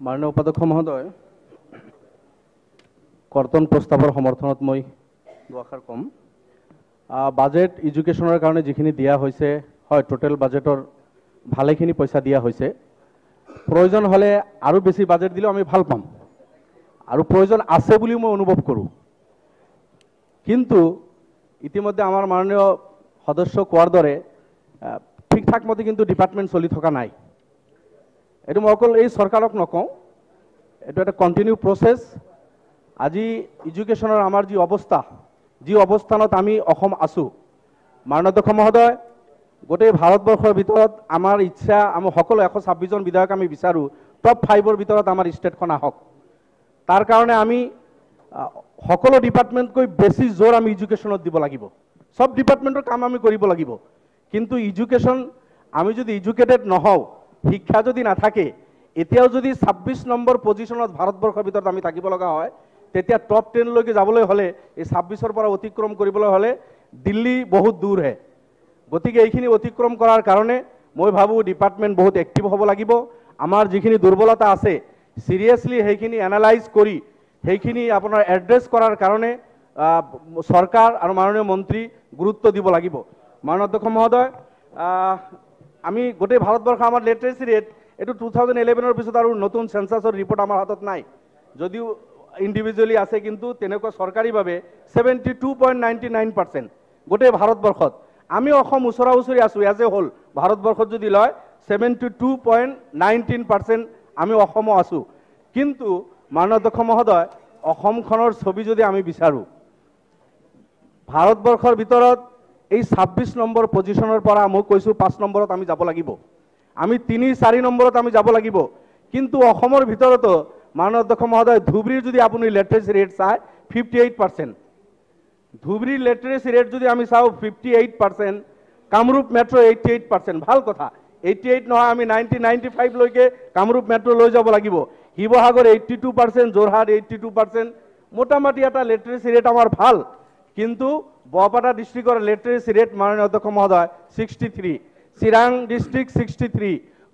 माननीय उपाध्यक्ष महोदय कर्तन प्रस्तावर समर्थनत मैं दुआषार कम बाजेट एजुकेशनर कारण जिखिनि दिया होइसे হয় टोटेल बाजेटर भालेखिनि पैसा दिया होइसे प्रयोजन हले आरो बेसी बाजेट दिले आमी ভাল पाम आरो प्रयोजन आछे बुली मैं अनुभव करूँ किन्तु इतिमध्ये आमार माननीय सदस्य कोৱাৰ दरे ठीक ठाक मते किन्तु डिपार्टमेंट चलि थका नाइ एटु मैं अकल এই सरकारक नकওঁ एटु एटा कन्टिन्यू प्रसेस আজি एजुकेशनर आमार जी अवस्था जी अवस्थानत आमी अखम आसु माननीय अध्यक्ष महोदय गोटे भारतवर्षर भितरत आमार इच्छा आम सकलो 126 जन विधायक आमी विचारू टप 5 भितरत आमार स्टेटखन आहक तार कारणे आमी सकलो डिपार्टमेंटকৈ बेसी जोर आमी एजुकेशनत দিব লাগিব सब डिपार्टमेंटर काम आमी करिब লাগিব किन्तु एजुकेशन आमी जदि एजुकेटेड নহও शिक्षा जदि नाथाके एতিয়াও যদি 26 নম্বৰ পজিশনত ভাৰতবৰ্ষৰ ভিতৰত আমি থাকিব লগা হয় তেতিয়া টপ 10 লৈকে যাবলৈ হলে এই 26 পৰা অতিক্ৰম কৰিবলৈ হলে দিল্লী বহুত দূৰ হে গতিকে এইখিনি অতিক্ৰম কৰাৰ কাৰণে মই ভাবো ডিপাৰ্টমেন্ট বহুত এক্টিভ হ'ব লাগিব আমাৰ যিখিনি দুৰ্বলতা আছে সিৰিয়াসলি সেইখিনি এনালাইজ কৰি সেইখিনি আপোনাৰ এড্ৰেছ কৰাৰ কাৰণে সরকার আর মাননীয় মন্ত্রী গুরুত্ব দিব লাগিব মাননীয় অধ্যক্ষ মহোদয় আমি গোটে ভারতবর্ষ আমার লিটারেসি রেট এটু 2011 পিছত আর নতুন সেন্সাসর রিপোর্ট আমার হাতত নাই যদিও ইন্ডিভিজুয়ালি আছে কিন্তু তেনেকুৱা সৰকাৰিভাবে 72.99% গোটে ভাৰতবৰ্ষত আমি অসম ওচৰা ওচৰি আছো এজ এ হোল ভারতবর্ষত যদি লয় 72.19% আমি অসমো আছো কিন্তু মাননীয় অধ্যক্ষ মহোদয় অসমখনৰ ছবি যদি আমি বিচাৰো ভাৰতবৰ্ষৰ ভিতৰত এই 26 নম্বৰ পজিশনৰ পৰা মই কৈছো 5 নম্বৰত আমি যাব লাগিব আমি 3-4 নম্বৰত আমি যাব লাগিব কিন্তু অসমৰ ভিতৰত মাননীয় অধ্যক্ষ মহোদয় ধুবৰীৰ যদি আপুনি লিটাৰেসি ৰেট চাই 58% ধুবৰীৰ লিটাৰেসি ৰেট যদি আমি চাও 58% কামৰূপ মেট্ৰ 88% ভাল কথা 88 নহয় আমি 90-95 লৈকে কামৰূপ মেট্ৰ লৈ যাব লাগিব শিৱসাগৰ 82% যোৰহাট 82% মোটামুটি এটা লিটাৰেসি ৰেট আমাৰ ভাল কিন্তু বৰপেটা ডিস্ট্ৰিক্টৰ লিটাৰেসি ৰেট মাননীয় অধ্যক্ষ মহোদয় 63 চিৰাং ডিস্ট্ৰিক্ট 63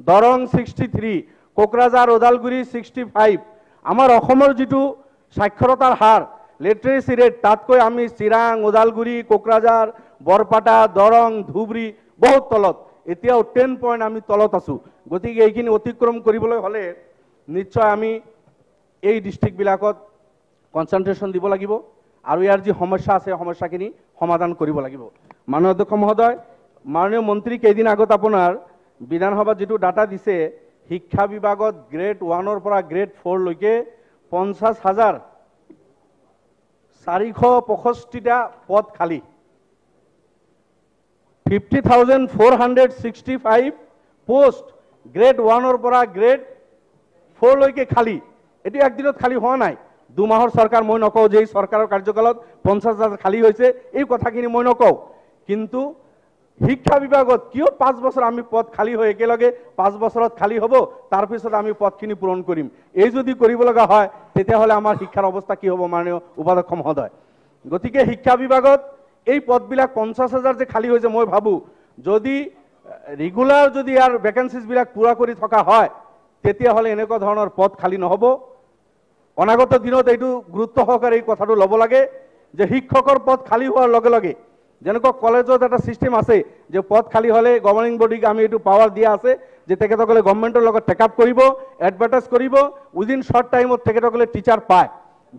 দৰং 63 কোকৰাঝাৰ ওদালগুৰি 65 আমাৰ অসমৰ যেটো সাক্ষৰতাৰ হাৰ লিটাৰেসি ৰেট তাতকৈ আমি চিৰাং ওদালগুৰি কোকৰাঝাৰ বৰপেটা দৰং ধুবৰী বহুত তলত এতিয়াও 10 পয়েন্ট আমি তলত আছো গতিকে এইখিনি অতিক্ৰম কৰিবলৈ হলে নিশ্চয় আমি এই ডিস্ট্ৰিক্ট বিলাকত কনসেন্ট্ৰেশন দিব লাগিব আৰু ইয়াৰ যি সমস্যা আছে সমস্যাখিনি সমাধান কৰিব লাগিব মাননীয় অধ্যক্ষ মহোদয় মাননীয় মন্ত্ৰী কেইদিন আগত আপোনাৰ বিধানসভাত যেটো ডাটা দিছে শিক্ষা বিভাগত গ্ৰেড 1 ৰ পৰা গ্ৰেড 4 লৈকে 50,465টা পদ খালি 50,465 পোস্ট গ্ৰেড 1 ৰ পৰা গ্ৰেড 4 লৈকে খালি এটি একদিনত খালি হওয়া নাই দুমাহৰ সরকার মই নকও যে সরকারের কার্যকালত 50,000 খালি হয়েছে এই কথাখিনি মই নকও কিন্তু শিক্ষা বিভাগত কিয় 5 বছর আমি পদ খালি হয়ে একেলগে 5 বছরত খালি হব তার পিছত আমি পদখিনি পূরণ করিম এই যদি কৰিব লগা হয় তেতিয়া হলে আমার শিক্ষার অবস্থা কি হব মাননীয় উপাধ্যক্ষ মহোদয় গতিকে শিক্ষা বিভাগত এই পদবিলাক 50,000 যে খালি হয়েছে মই ভাবো যদি রেগুলার যদি আর ভ্যাকেন্সিজ বিলাক পুরা কৰি থকা হয় তেতিয়া হলে এনেকুৱা ধৰণৰ পদ খালি নহব অনাগত দিনত এইটো গুৰুত্ব সহকাৰে এই কথাটো লব লাগে যে শিক্ষকৰ পদ খালি হোৱাৰ লগে লগে যেনেকৈ কলেজত এটা সিস্টেম আছে যে পদ খালি হলে গভৰ্নিং বডিক আমি এইটো পাৱাৰ দিয়া আছে যে তেখেতসকলে গভৰ্নমেন্টৰ লগত টেক আপ কৰিব এডভাৰটাইজ কৰিব উইদিন শৰ্ট টাইমত তেখেতসকলে টিচাৰ পায়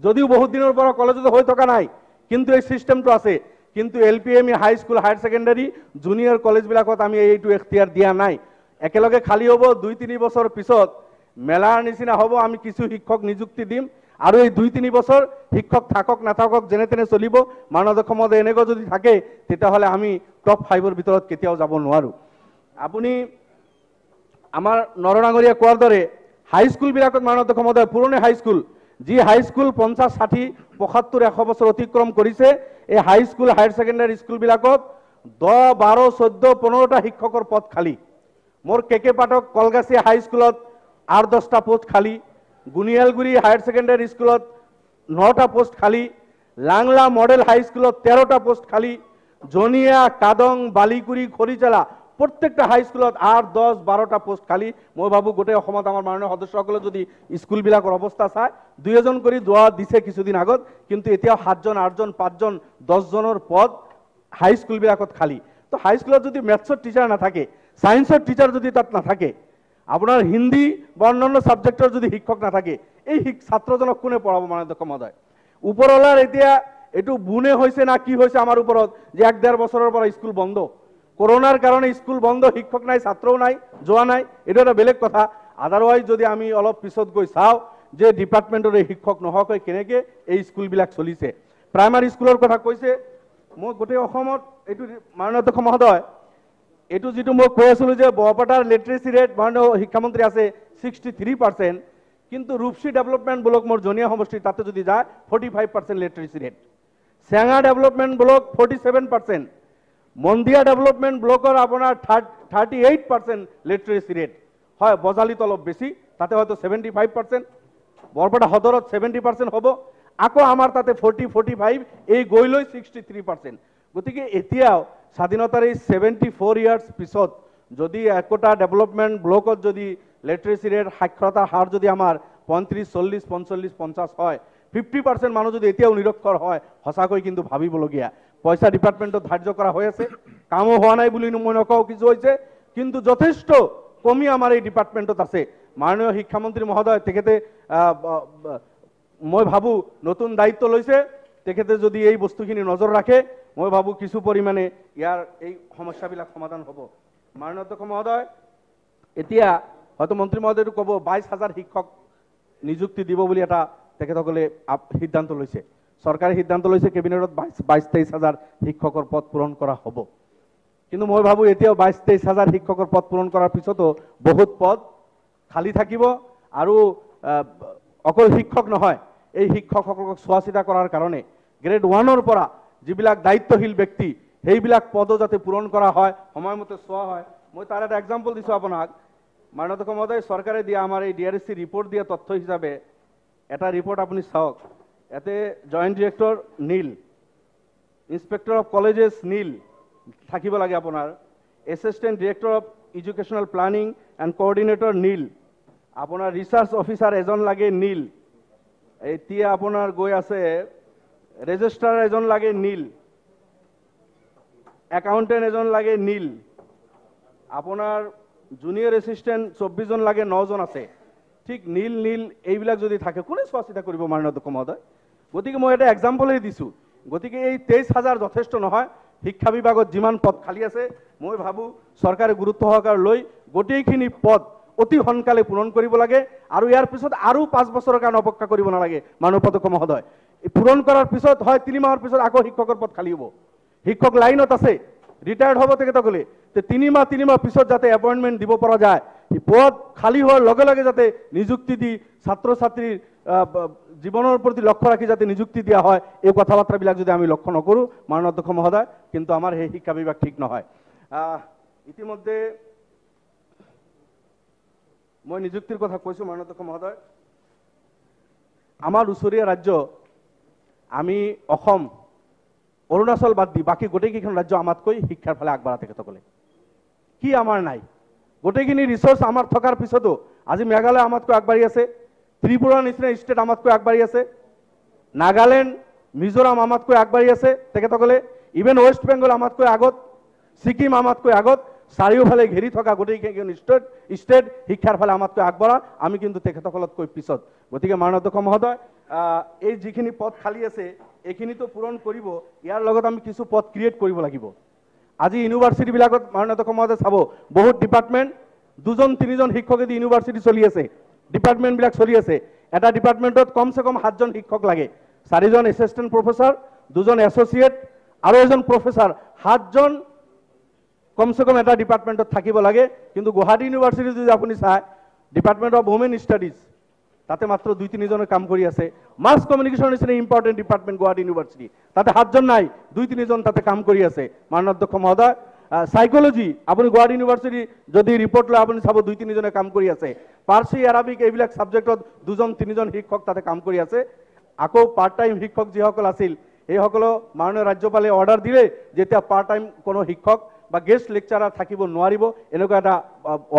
যদিও বহুত দিনৰ পৰা কলেজত হৈ থকা নাই কিন্তু এই সিস্টেমটো আছে কিন্তু LP ME high school higher secondary junior college বিলাকত আমি এইটো এখতিয়াৰ দিয়া নাই একেলগে খালি হব 2-3 বছৰ পিছত মেলাৰ নিচিনা হব আমি কিছু শিক্ষক নিযুক্তি দিম আৰু এই 2-3 বছৰ শিক্ষক থাকক নাথাকক যেনে তেনে চলিব মাননীয় অধ্যক্ষ মহোদয় এনেকৈ যদি থাকে তেতিয়া হলে আমি টপ 5 ৰ ভিতৰত কেতিয়াও যাব নোৱাৰো আপুনি আমাৰ নৰনাগৰিয়া কোৱাৰ দৰে হাই স্কুল বিলাকত মাননীয় অধ্যক্ষ মহোদয় পুৰণি হাই স্কুল যি হাই স্কুল 50, 60, 75, 100 বছৰ অতিক্ৰম কৰিছে এই হাই স্কুল হায়াৰ সেকেন্ডাৰী স্কুল বিলাকত 10, 12, 14, 15টা শিক্ষকৰ পদ খালি মোৰ কেকে পাটক কলগাছি হাই স্কুলত 8-10টা পোস্ট খালি গুনিয়ালগুৰি হায়াৰ সেকেন্ডাৰী স্কুলত 9টা পোস্ট খালি লাংলা মডেল হাই স্কুলত 13টা পোস্ট খালি জনিয়া কাদং বালিকুৰি খৰিচালা प्रत्येकटा हाई स्कुলত 8, 10, 12টা পোষ্ট খালি। মই ভাবো গোটেই অসমত আমাৰ মাননীয় সদস্যসকলে যদি স্কুলবিলাকৰ অৱস্থা চায়, 2-এজন কৰি দোৱা দিছে কিছুদিন আগত, কিন্তু এতিয়াও 7জন, 8জন, 5জন, 10জনৰ পদ হাই স্কুলবিলাকত খালি। তো হাই স্কুলত যদি মেথছৰ টিচাৰ নাথাকে, সায়েন্সৰ টিচাৰ যদি তাত নাথাকে, আপোনাৰ হিন্দী বা অন্যান্য সাবজেক্টৰ যদি শিক্ষক নাথাকে, এই ছাত্ৰজনক কোনে পঢ়াব মাননীয় অধ্যক্ষ মহোদয়? ওপৰৱালাৰ এতিয়া এইটো বুনে হৈছে না কি হৈছে আমাৰ ওপৰত যে 1-1.5 বছৰৰ পৰা স্কুল বন্ধ। কৰোনাৰ কাৰণে স্কুল বন্ধ, শিক্ষক নাই, ছাত্ৰও নাই, যোৱা নাই, এটা একটা বেলেগ কথা। আদাৰওয়াইজ যদি আমি অলপ পিছত গৈ চাওঁ যে ডিপাৰ্টমেন্টৰ এই শিক্ষক নোহোৱাকৈ কেনেকৈ এই স্কুলবিলাক চলিছে। প্ৰাইমাৰী স্কুলৰ কথা কৈছে, মই গোটেই অসমত এইটো মাননীয় অধ্যক্ষ মহোদয়, এইটো যিটো মই কৈ আছিলোঁ যে বৰপেটাৰ লিটাৰেচি ৰেট মাননীয় শিক্ষামন্ত্ৰী আছে 63%, কিন্তু ৰূপসী ডেভেলপমেন্ট ব্লক মোৰ জনীয়া সমষ্টি তাতে যদি যায় 45% লিটাৰেসি ৰেট, চেঙা ডেভেলপমেন্ট ব্লক 47%, মন্দিয়া ডেভেলপমেন্ট ব্লকৰ আপোনাৰ 38% লিটাৰেসি ৰেট হয়। বজালিত অলপ বেছি, তাতে হয়তো 75%, বৰপেটা সদৰত 70% হ'ব, আকৌ আমাৰ তাতে 40-45, এই গৈ লৈ 63%। গতিকে এতিয়াও স্বাধীনতাৰ এই 74 ইয়াৰ্ছ পিছত যদি একোটা ডেভেলপমেন্ট ব্লকত যদি লিটাৰেসি ৰেট সাক্ষৰতাৰ হাৰ যদি আমাৰ 35, 40, 45, 50 হয়, 50% মানুহ যদি এতিয়াও নিৰক্ষৰ হয়, সঁচাকৈ কিন্তু ভাবিবলগীয়া। পয়সা ডিপার্টমেন্টত ধার্য করা হয়েছে, কামও হওয়া নাই বলে মই নকওঁ, কিছু হয়েছে, কিন্তু যথেষ্ট কমি আমার এই ডিপার্টমেন্টত আছে। মাননীয় শিক্ষামন্ত্রী মহোদয় তেখেতে মই ভাবো নতুন দায়িত্ব লৈছে, তেখেতে যদি এই বস্তুখিনি নজর রাখে, মই ভাবো কিছু পরিমাণে ইয়ার এই সমস্যাবিলাক সমাধান হ'ব। মাননীয় অধ্যক্ষ মহোদয়, এতিয়া হয়তো মন্ত্রী মহোদয়টো ক'ব 22,000 শিক্ষক নিযুক্তি দিব বুলি এটা তেখেতসকলে সিদ্ধান্ত লৈছে। সরকারি সিদ্ধান্ত লৈছে কেবিনেটত 22-23 হাজাৰ শিক্ষকৰ পদ পূৰণ কৰা হব। কিন্তু মই ভাবো এতিয়াও 22-23 হাজাৰ শিক্ষকৰ পদ পূৰণ কৰাৰ পিছতো বহুত পদ খালি থাকিব। আৰু অকল শিক্ষক নহয়, এই শিক্ষকসকলক চোৱা চিতা কৰাৰ কাৰণে গ্ৰেড 1ৰ পৰা যিবিলাক দায়িত্বশীল ব্যক্তি, সেইবিলাক পদো যাতে পূৰণ কৰা হয়, সময়মতে চোৱা হয়। মই তাৰ এটা এক্সাম্পল দিছোঁ আপোনাক। মাননীয় অধ্যক্ষ মহোদয়, সরকারে দিয়া আমার এই ডিআরএসসি রিপোর্ট দিয়া তথ্য হিসাবে এটা রিপোর্ট আপনি চাওক। এতে joint director nil, inspector of colleges nil থাকিব লাগে, আপনার assistant director of educational planning and coordinator nil, আপনার রিসার্চ অফিসার এজন লাগে নীল, এতিয়া আপনার গৈ আছে রেজিস্ট্রার এজন লাগে নীল, একাউন্টেন্ট এজন লাগে নীল, আপনার জুনিয়র এসিস্টেন্ট 24 জন লাগে, 9 জন আছে। ঠিক নীল নীল এইবিলাক যদি থাকে কোনে চোৱা চিতা কৰিব মাননীয় অধ্যক্ষ মহোদয়? গতিকে মই এটা এক্সাম্পলেই দিছোঁ। গতিকে এই 23,000 যথেষ্ট নহয়। শিক্ষা বিভাগত যিমান পদ খালী আছে, মই ভাবোঁ চৰকাৰে গুৰুত্ব সহকাৰে লৈ গোটেইখিনি পদ অতি সোনকালে পূৰণ কৰিব লাগে। আৰু ইয়াৰ পিছত আৰু 5 বছৰৰ কাৰণে অপেক্ষা কৰিব নালাগে মাননীয় অধ্যক্ষ মহোদয়। পূৰণ কৰাৰ পিছত হয় 3 মাহৰ পিছত আকৌ শিক্ষকৰ পদ খালী হ'ব। শিক্ষক লাইনত আছে, ৰিটায়াৰ্ড হব তেখেতসকলে, তো 3 মাহ পিছত যাতে এপয়েন্টমেন্ট দিব পৰা যায়, পদ খালী হওয়ার লগে লগে যাতে নিযুক্তি দি ছাত্র ছাত্রীর জীবনের প্রতি লক্ষ্য রাখি যাতে নিযুক্তি দিয়া হয়, এই কথাবার্তাবিলাক যদি আমি লক্ষ্য নকৰোঁ মাননীয় অধ্যক্ষ মহোদয়, কিন্তু আমার সেই শিক্ষা বিভাগ ঠিক নহয়। ইতিমধ্যে মই নিযুক্তির কথা কৈছোঁ মাননীয় অধ্যক্ষ মহোদয়। আমার ওচৰীয়া ৰাজ্য আমি অসম, অৰুণাচল বাদ দি বাকী গোটেইকেইখন ৰাজ্য আমাতকৈ শিক্ষাৰ ফালে আগবঢ়া তেখেতসকলে। কি আমাৰ নাই? গোটেইখিনি ৰিচোৰ্স আমাৰ থকাৰ পিছতো আজি মেঘালয় আমাতকৈ আগবাঢ়ি আছে, ত্ৰিপুৰাৰ নিচিনা ষ্টেট আমাতকৈ আগবাঢ়ি আছে, নাগালেণ্ড মিজোৰাম আমাতকৈ আগবাঢ়ি আছে তেখেতসকলে, ইভেন ওয়েস্ট বেংগল আমাতকৈ আগত, ছিকিম আমাতকৈ আগত, চাৰিওফালে ঘেৰি থকা গোটেইকেইখন ষ্টেট শিক্ষাৰ ফালে আমাতকৈ আগবঢ়া, আমি কিন্তু তেখেতসকলতকৈ পিছত। গতিকে মাননীয় অধ্যক্ষ মহোদয়, এই যিখিনি পদ খালী আছে এইখিনিতো পূৰণ কৰিব, ইয়াৰ লগত আমি কিছু পদ ক্ৰিয়েট কৰিব লাগিব। আজি ইউনিভার্সিটিবিলাকত মাননীয় অধ্যক্ষ মহোদয় চাব, বহুত ডিপার্টমেন্ট 2-3জন শিক্ষকেদি ইউনিভার্সিটি চলি আছে, ডিপার্টমেন্টবিলাক চলি আছে। এটা ডিপার্টমেন্টত কমসে কম 7জন শিক্ষক লাগে, 4জন এসিস্ট্যান্ট প্রফেসর, 2জন এসোসিয়েট আৰু এজন প্ৰফেসৰ, 7জন কমসে কম এটা ডিপাৰ্টমেন্টত থাকিব লাগে। কিন্তু গুৱাহাটী ইউনিভাৰ্সিটি যদি আপুনি চায়, ডিপাৰ্টমেন্ট অফ ওমেন স্টাডিজ, তাতে মাত্ৰ 2-3জনে কাম কৰি আছে। মাস কমিউনিকেশন নিচিনা ইম্পৰ্টেন্ট ডিপাৰ্টমেন্ট গুৱাহাটী ইউনিভাৰ্সিটি, তাতে 7জন নাই, 2-3জন তাতে কাম কৰি আছে। মাননীয় অধ্যক্ষ মহোদয়, সাইকোলজি আপুনি গুৱাহাটী ইউনিভাৰ্সিটি যদি ৰিপোৰ্ট লয় আপুনি চাব 2-3জনে কাম কৰি আছে। পাৰ্চি আৰবিক এইবিলাক সাবজেক্টত 2-3জন শিক্ষক তাতে কাম কৰি আছে। আকৌ পাৰ্ট টাইম শিক্ষক যিসকল আছিল সেইসকলক মাননীয় ৰাজ্যপালে অৰ্ডাৰ দিলে যেতিয়া পাৰ্ট টাইম কোনো শিক্ষক বা গেষ্ট লেকচাৰাৰ থাকিব নোৱাৰিব এনেকুৱা এটা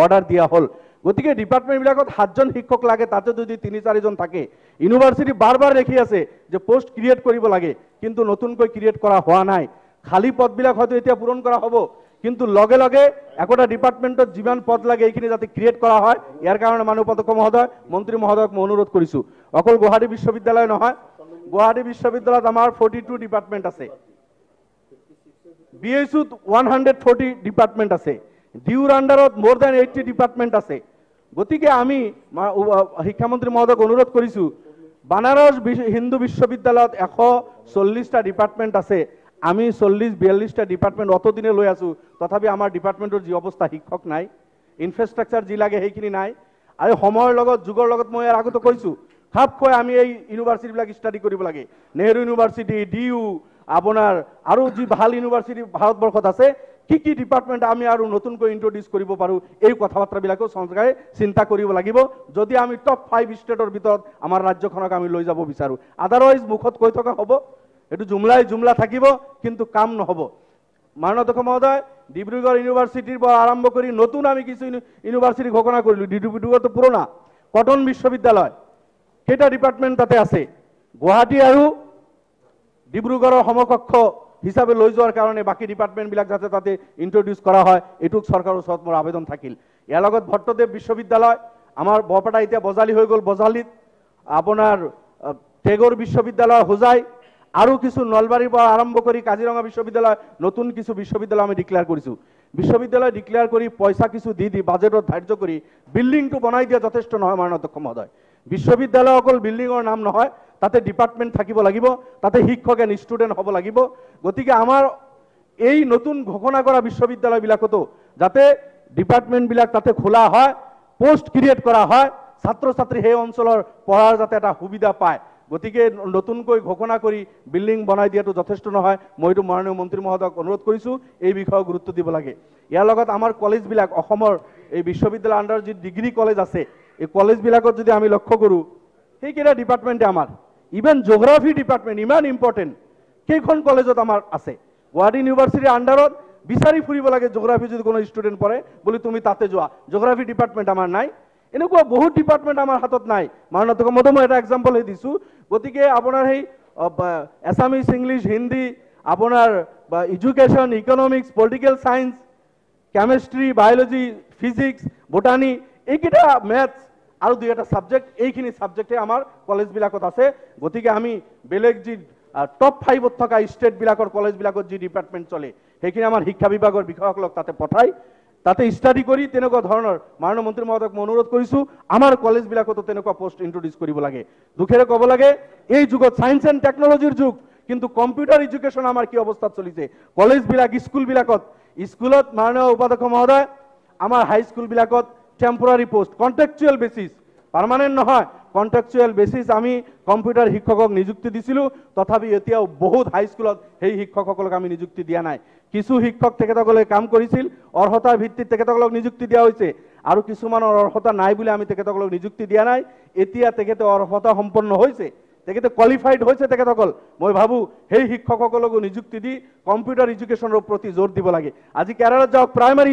অৰ্ডাৰ দিয়া হ'ল। গতিকে ডিপাৰ্টমেণ্টবিলাকত 7জন শিক্ষক লাগে, তাতে যদি 3-4জন থাকে। ইউনিভাৰ্চিটি বাৰ দেখি আছে যে পোষ্ট ক্ৰিয়েট কৰিব লাগে, কিন্তু নতুনকৈ ক্ৰিয়েট কৰা হোৱা নাই। খালী পদবিলাক হয়তো এতিয়া পূৰণ কৰা হ'ব, কিন্তু লগে লগে একোটা ডিপাৰ্টমেণ্টত যিমান পদ লাগে এইখিনি যাতে ক্ৰিয়েট কৰা হয়, ইয়াৰ কাৰণে মাননীয় উপাধ্যক্ষ মহোদয়, মন্ত্ৰী মহোদয়ক মই অনুৰোধ কৰিছোঁ। অকল গুৱাহাটী বিশ্ববিদ্যালয় নহয়, গুৱাহাটী বিশ্ববিদ্যালয়ত আমাৰ 42 ডিপাৰ্টমেণ্ট আছে, BSUত 140 ডিপাৰ্টমেণ্ট আছে, ডিউৰ আণ্ডাৰত মোৰ দেন 80 ডিপাৰ্টমেণ্ট আছে। গতিকে আমি শিক্ষামন্ত্ৰী মহোদয়ক অনুৰোধ কৰিছোঁ, বানাৰস হিন্দু বিশ্ববিদ্যালয়ত 140টা ডিপাৰ্টমেণ্ট আছে, আমি 40-42টা ডিপাৰ্টমেণ্ট অতদিনে লৈ আছোঁ, তথাপি আমাৰ ডিপাৰ্টমেণ্টৰ যি অৱস্থা, শিক্ষক নাই, ইনফ্ৰাষ্ট্ৰাকচাৰ যি লাগে সেইখিনি নাই। আৰু সময়ৰ লগত যুগৰ লগত মই ইয়াৰ আগতে কৈছোঁ, খাপ খুৱাই আমি এই ইউনিভাৰ্চিটিবিলাক ষ্টাডি কৰিব লাগে। নেহৰু ইউনিভাৰ্চিটি, DU, আপোনাৰ আৰু যি ভাল ইউনিভাৰ্চিটি ভাৰতবৰ্ষত আছে, কি ডিপাৰ্টমেণ্ট আমি আৰু নতুনকৈ ইন্ট্ৰডিউচ কৰিব পাৰোঁ, এই কথা বাৰ্তাবিলাকো চৰকাৰে চিন্তা কৰিব লাগিব, যদি আমি টপ 5 ষ্টেটৰ ভিতৰত আমাৰ ৰাজ্যখনক আমি লৈ যাব বিচাৰোঁ। আদাৰৱাইজ মুখত কৈ থকা হ'ব, এইটো জুমলা থাকিব, কিন্তু কাম নহ'ব। মাননীয় অধ্যক্ষ মহোদয়, ডিব্ৰুগড় ইউনিভাৰ্চিটিৰ পৰা আৰম্ভ কৰি নতুন আমি কিছু ইউনিভাৰ্চিটি ঘোষণা কৰিলোঁ। ডিব্ৰুগড়টো পুৰণা, কটন বিশ্ববিদ্যালয়, কেইটা ডিপাৰ্টমেণ্ট তাতে আছে, গুৱাহাটী আৰু ডিব্ৰুগড়ৰ সমকক্ষ হিচাপে লৈ যোৱাৰ কাৰণে বাকী ডিপাৰ্টমেণ্টবিলাক যাতে তাতে ইন্ট্ৰডিউচ কৰা হয়, এইটোক চৰকাৰৰ ওচৰত মোৰ আবেদন থাকিল। ইয়াৰ লগত ভট্টদেৱ বিশ্ববিদ্যালয়, আমাৰ বৰপেটা এতিয়া বজালি হৈ গ'ল, বজালিত আপোনাৰ টেগৰ বিশ্ববিদ্যালয়, হোজাই আৰু কিছু নলবাৰীৰ পৰা আৰম্ভ কৰি কাজিৰঙা বিশ্ববিদ্যালয়, নতুন কিছু বিশ্ববিদ্যালয় আমি ডিক্লেয়াৰ কৰিছোঁ। বিশ্ববিদ্যালয় ডিক্লেয়াৰ কৰি পইচা কিছু দি বাজেটত ধাৰ্য কৰি বিল্ডিংটো বনাই দিয়া যথেষ্ট নহয় মাননীয় অধ্যক্ষ মহোদয়। বিশ্ববিদ্যালয় অকল বিল্ডিঙৰ নাম নহয়, তাতে ডিপাৰ্টমেণ্ট থাকিব লাগিব, তাতে শিক্ষক এণ্ড ষ্টুডেণ্ট হ'ব লাগিব। গতিকে আমাৰ এই নতুন ঘোষণা কৰা বিশ্ববিদ্যালয়বিলাকতো যাতে ডিপাৰ্টমেণ্টবিলাক তাতে খোলা হয়, পোষ্ট ক্ৰিয়েট কৰা হয়, ছাত্ৰ ছাত্ৰী সেই অঞ্চলৰ পঢ়াৰ যাতে এটা সুবিধা পায়। গতিকে নতুনকৈ ঘোষণা কৰি বিল্ডিং বনাই দিয়াটো যথেষ্ট নহয়। মইতো মাননীয় মন্ত্ৰী মহোদয়ক অনুৰোধ কৰিছোঁ এই বিষয়ে গুৰুত্ব দিব লাগে। ইয়াৰ লগত আমাৰ কলেজবিলাক, অসমৰ এই বিশ্ববিদ্যালয় আণ্ডাৰ যি ডিগ্ৰী কলেজ আছে, এই কলেজবিলাকত যদি আমি লক্ষ্য কৰোঁ, সেইকেইটা ডিপাৰ্টমেণ্টে আমাৰ, ইভেন জিঅ'গ্ৰাফি ডিপাৰ্টমেণ্ট ইমান ইম্পৰ্টেণ্ট, কেইখন কলেজত আমাৰ আছে। গুৱাহাটী ইউনিভাৰ্চিটিৰ আণ্ডাৰত বিচাৰি ফুৰিব লাগে, জিঅ'গ্ৰাফি যদি কোনো ষ্টুডেণ্ট পঢ়ে বুলি তুমি তাতে যোৱা, জিঅ'গ্ৰাফি ডিপাৰ্টমেণ্ট আমাৰ নাই। এনেকুৱা বহুত ডিপাৰ্টমেণ্ট আমাৰ হাতত নাই। মাননীয় অধ্যক্ষ মহোদয়, মই এটা এক্সাম্পল দিছোঁ। গতিকে আপোনাৰ সেই এছামিছ, ইংলিছ, হিন্দী, আপোনাৰ education, economics, political science, chemistry, biology, physics, botany, এইকেইটা মেথছ আৰু 2-এটা ছাবজেক্ট, এইখিনি ছাবজেক্টে আমাৰ কলেজবিলাকত আছে। গতিকে আমি বেলেগ যি টপ 5ত থকা ষ্টেটবিলাকৰ কলেজবিলাকত যি ডিপাৰ্টমেণ্ট চলে, সেইখিনি আমাৰ শিক্ষা বিভাগৰ বিষয়াসকলক তাতে পঠাই তাতে ষ্টাডি কৰি তেনেকুৱা ধৰণৰ মাননীয় মন্ত্ৰী মহোদয়ক মই অনুৰোধ কৰিছোঁ, আমাৰ কলেজবিলাকতো তেনেকুৱা পোষ্ট ইন্ট্ৰডিউচ কৰিব লাগে। দুখেৰে ক'ব লাগে, এই যুগত ছায়েন্স এণ্ড টেকনলজিৰ যুগ, কিন্তু কম্পিউটাৰ এডুকেশ্যন আমাৰ কি অৱস্থাত চলিছে। কলেজবিলাক, স্কুলত মাননীয় উপাধ্যক্ষ মহোদয়, আমাৰ হাইস্কুলবিলাকত temporary post, contractual basis, permanent নহয়, কণ্ট্ৰেকচুৱেল বেচিছ আমি কম্পিউটাৰ শিক্ষকক নিযুক্তি দিছিলোঁ, তথাপি এতিয়াও বহুত হাইস্কুলত সেই শিক্ষকসকলক আমি নিযুক্তি দিয়া নাই। কিছু শিক্ষক তেখেতসকলে কাম কৰিছিল, অৰ্হতাৰ ভিত্তিত তেখেতসকলক নিযুক্তি দিয়া হৈছে, আৰু কিছুমানৰ অৰ্হতা নাই বুলি আমি তেখেতসকলক নিযুক্তি দিয়া নাই। এতিয়া তেখেতে অৰ্হতা সম্পন্ন হৈছে, তেখেতে কোৱালিফাইড হৈছে তেখেতসকল। মই ভাবোঁ সেই শিক্ষকসকলকো নিযুক্তি দি কম্পিউটাৰ এডুকেশ্যনৰ প্ৰতি জোৰ দিব লাগে। আজি কেৰালাত যাওক, প্ৰাইমাৰী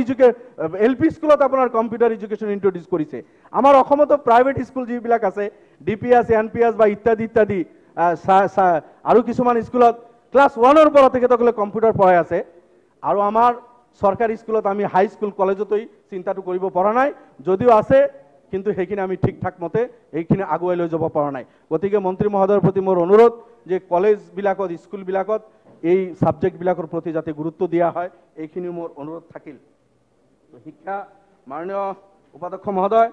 LP স্কুলত আপোনাৰ কম্পিউটাৰ এডুকেশ্যন ইন্ট্ৰডিউচ কৰিছে। আমাৰ অসমতো প্ৰাইভেট স্কুল যিবিলাক আছে, DPS, NPS বা ইত্যাদি আৰু কিছুমান স্কুলত ক্লাছ 1ৰ পৰা তেখেতসকলে কম্পিউটাৰ পঢ়াই আছে। আৰু আমাৰ চৰকাৰী স্কুলত আমি হাইস্কুল, কলেজতেই চিন্তাটো কৰিব পৰা নাই, যদিও আছে, কিন্তু সেইখিনি আমি ঠিক ঠাক মতে এইখিনি আগুৱাই লৈ যাব পৰা নাই। গতিকে মন্ত্ৰী মহোদয়ৰ প্ৰতি মোৰ অনুৰোধ যে কলেজবিলাকত, স্কুলবিলাকত এই ছাবজেক্টবিলাকৰ প্ৰতি যাতে গুৰুত্ব দিয়া হয়, এইখিনি মোৰ অনুৰোধ থাকিল। শিক্ষা মাননীয় উপাধ্যক্ষ মহোদয়,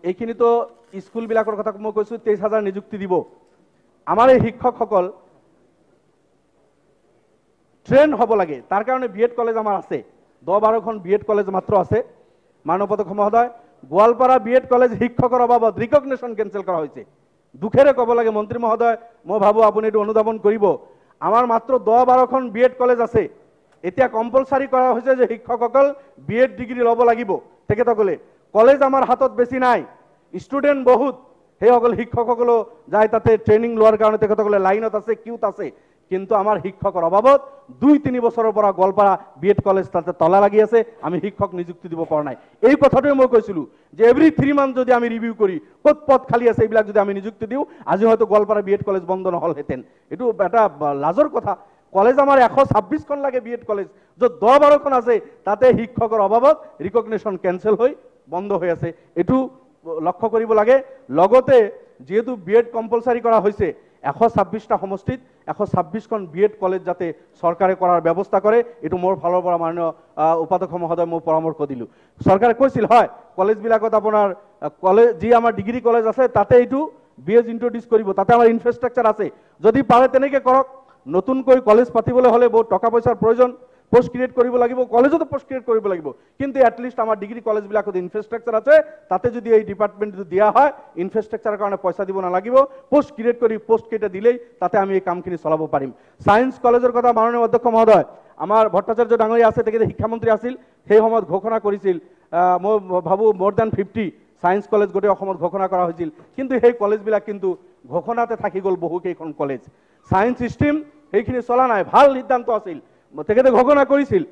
এইখিনিতো স্কুলবিলাকৰ কথা মই কৈছোঁ, 23,000 নিযুক্তি দিব। আমাৰ এই শিক্ষকসকল ট্ৰেইন হ'ব লাগে, তাৰ কাৰণে BEd কলেজ আমাৰ আছে, 10-12খন BEd কলেজ মাত্ৰ আছে। মাননীয় উপাধ্যক্ষ মহোদয়, গোৱালপাৰা BEd কলেজ শিক্ষকৰ অভাৱত ৰিকগনিশ্যন কেঞ্চেল কৰা হৈছে। দুখেৰে ক'ব লাগে মন্ত্ৰী মহোদয়, মই ভাবোঁ আপুনি এইটো অনুধাৱন কৰিব। আমাৰ মাত্ৰ 10-12খন BEd কলেজ আছে। এতিয়া কম্পালচাৰী কৰা হৈছে যে শিক্ষকসকল BEd ডিগ্ৰী ল'ব লাগিব তেখেতসকলে। কলেজ আমাৰ হাতত বেছি নাই, ষ্টুডেণ্ট বহুত, সেইসকল শিক্ষকসকলো যায় তাতে ট্ৰেইনিং লোৱাৰ কাৰণে তেখেতসকলে লাইনত আছে, কিউত আছে। কিন্তু আমাৰ শিক্ষকৰ অভাৱত 2-3 বছৰৰ পৰা গোৱালপাৰা বিএড কলেজ তাতে তলা লাগি আছে, আমি শিক্ষক নিযুক্তি দিব পৰা নাই। এই কথাটোৱে মই কৈছিলোঁ যে এভৰি 3 মান্থ যদি আমি ৰিভিউ কৰি ক'ত পদ খালী আছে এইবিলাক যদি আমি নিযুক্তি দিওঁ, আজি হয়তো গোৱালপাৰা বিএড কলেজ বন্ধ নহ'লহেঁতেন। এইটো এটা লাজৰ কথা। কলেজ আমাৰ 126খন লাগে বিএড কলেজ, য'ত 10-12খন আছে, তাতে শিক্ষকৰ অভাৱত ৰিকগনিশ্যন কেঞ্চেল হৈ বন্ধ হৈ আছে। এইটো লক্ষ্য কৰিব লাগে। লগতে যেহেতু বিএড কম্পালসারি করা হয়েছে, 126টা সমষ্টিত 126খন বিএড কলেজ যাতে সরকারে করার ব্যবস্থা করে, এটু মোর ফালৰ পৰা মাননীয় উপাধ্যক্ষ মহোদয় মই পৰামৰ্শ দিলোঁ। সৰকাৰে কৈছিল হয় কলেজবিলাকত আপোনাৰ কলেজ যি আমাৰ ডিগ্ৰী কলেজ আছে তাতে এইটো বিএড ইন্ট্ৰোডিউস কৰিব, তাতে আমাৰ ইনফ্ৰাস্ট্ৰাকচাৰ আছে, যদি পাৰে তেনেকৈ কৰক। নতুনকৈ কলেজ পাতিবলৈ হ'লে বহুত টকা পইচাৰ প্ৰয়োজন, পোস্ট ক্ৰিয়েট কৰিব লাগিব, কলেজতো পোস্ট ক্ৰিয়েট কৰিব লাগিব। কিন্তু এটলিষ্ট আমাৰ ডিগ্ৰী কলেজবিলাকত ইনফ্ৰাস্ট্ৰাকচাৰ আছে, তাতে যদি এই ডিপাৰ্টমেন্টটো দিয়া হয়, ইনফ্ৰাস্ট্ৰাকচাৰৰ কাৰণে পইচা দিব নালাগিব, পোস্ট ক্ৰিয়েট কৰি পোস্ট কেইটা দিলেই তাতে আমি এই কামখিনি চলাব পাৰিম। সায়েন্স কলেজৰ কথা মাননীয় অধ্যক্ষ মহোদয়, আমাৰ ভট্টাচাৰ্য ডাঙৰীয়া আছে, তেখেতে শিক্ষামন্ত্ৰী আছিল, সেই সময়ত ঘোষণা কৰিছিল, মই ভাবোঁ more than 50 সায়েন্স কলেজ গোটেই অসমত ঘোষণা কৰা হৈছিল। কিন্তু সেই কলেজবিলাক কিন্তু ঘোষণাতে থাকি গ'ল বহুকেইখন কলেজ। সায়েন্স ষ্ট্ৰীম সেইখিনি চলা নাই, ভাল সিদ্ধান্ত আছিল, তেখেতে ঘোষণা কৰিছিল।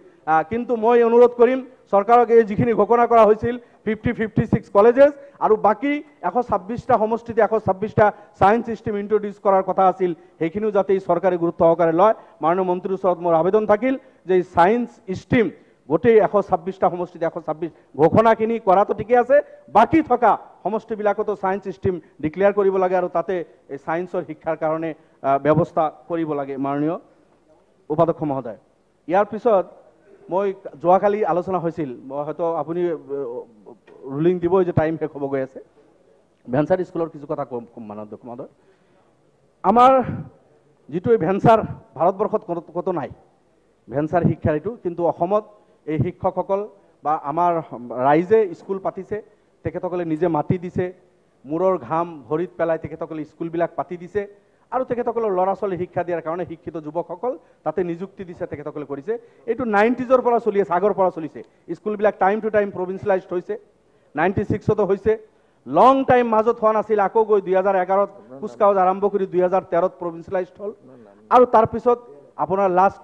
কিন্তু মই অনুৰোধ কৰিম চৰকাৰক এই যিখিনি ঘোষণা কৰা হৈছিল 56 কলেজেছ আৰু বাকী 126টা সমষ্টিতে 126টা সায়েন্স ষ্ট্ৰীম ইন্ট্ৰোডিউস কৰাৰ কথা আছিল, সেইখিনিও যাতে চৰকাৰে গুৰুত্ব সহকাৰে লয়। মাননীয় মন্ত্ৰীৰ ওচৰত মোৰ আবেদন থাকিল যে সায়েন্স ষ্ট্ৰীম গোটেই 126টা সমষ্টিতে 126 ঘোষণাখিনি কৰাটো ঠিকে আছে, বাকী থকা সমষ্টিবিলাকতো সায়েন্স ষ্ট্ৰীম ডিক্লেয়াৰ কৰিব লাগে আৰু তাতে এই সায়েন্সৰ শিক্ষাৰ কাৰণে ব্যৱস্থা কৰিব লাগে। মাননীয় উপাধ্যক্ষ মহোদয়, ইয়াৰ পিছত মই যোৱাকালি আলোচনা হৈছিল, হয়তো আপুনি ৰুলিং দিবই যে টাইম শেষ হ'ব গৈ আছে, ভেঞ্চাৰ স্কুলৰ কিছু কথা কম মাননীয় মহোদয়। আমাৰ যিটো এই ভেঞ্চাৰ ভাৰতবৰ্ষত কতো নাই, ভেঞ্চাৰ শিক্ষাৰ এইটো, কিন্তু অসমত এই শিক্ষকসকল বা আমাৰ ৰাইজে স্কুল পাতিছে, তেখেতসকলে নিজে মাটি দিছে, মূৰৰ ঘাম ভৰিত পেলাই তেখেতসকলে স্কুলবিলাক পাতি দিছে আৰু তেখেতসকলৰ ল'ৰা ছোৱালী শিক্ষা দিয়াৰ কাৰণে শিক্ষিত যুৱকসকল তাতে নিযুক্তি দিছে, তেখেতসকলে কৰিছে। এইটো 90sৰ পৰা চলি আছে, আগৰ পৰা চলিছে। স্কুলবিলাক টাইম টু টাইম প্ৰভিন্সিয়েলাইজড হৈছে, 96তো হৈছে, লং টাইম মাজত হোৱা নাছিল, আকৌ গৈ 2011ত কুচকাৱাজ আৰম্ভ কৰি 2013ত প্ৰভিন্সিয়েলাইজড হ'ল। আৰু তাৰপিছত আপোনাৰ লাষ্ট